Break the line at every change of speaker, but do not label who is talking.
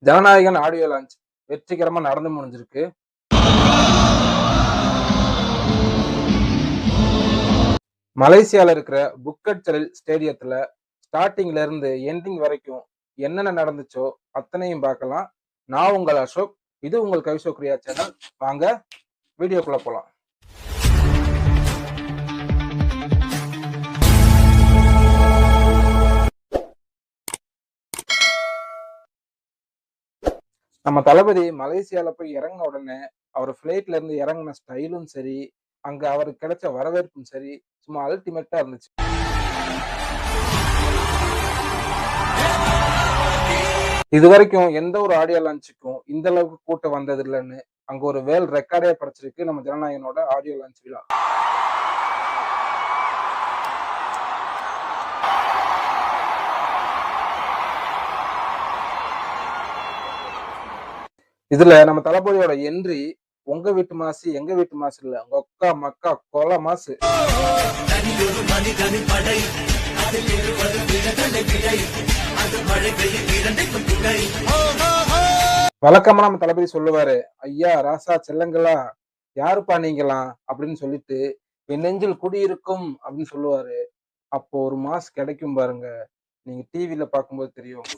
Jananayagan audio launch வெற்றிகரமா நடந்து முடிஞ்சிருக்கு. மலேசியால இருக்கிற புக்கட் ஜலீல் ஸ்டேடியத்துல ஸ்டார்ட்டிங்ல இருந்து எண்டிங் வரைக்கும் என்னென்ன நடந்துச்சோ அத்தனையும் பார்க்கலாம். நான் உங்கள் அசோக். இது உங்கள் கவிசோ கிரியா சேனல். வாங்க வீடியோக்குள்ள போலாம். நம்ம தளபதி மலேசியால போய் இறங்கின உடனே அவர் பிளைட்ல இருந்து இறங்கின ஸ்டைலும் சரி, அங்க அவருக்கு கிடைச்ச வரவேற்பும் சரி, சும்மா அல்டிமேட்டா இருந்துச்சு. இது வரைக்கும் எந்த ஒரு ஆடியோ லான்ச்சுக்கும் இந்த அளவுக்கு கூட்டம் வந்தது இல்லைன்னு அங்க ஒரு வேல் ரெக்கார்டே படைச்சிருக்கு நம்ம ஜனநாயகனோட ஆடியோ லான்ச் விழா. இதுல நம்ம தளபதியோட என்ட்ரி உங்க வீட்டு மாசு எங்க வீட்டு மாசு இல்ல, உங்க அக்கா மக்கா கொலை மாசு. வழக்கமா நம்ம தளபதி சொல்லுவாரு, ஐயா ராசா செல்லங்களா யாருப்பா நீங்களாம் அப்படின்னு சொல்லிட்டு என் நெஞ்சில் குடியிருக்கும் அப்படின்னு சொல்லுவாரு. அப்போ ஒரு மாஸ் கிடைக்கும் பாருங்க, நீங்க டிவில பார்க்கும்போது தெரியும்.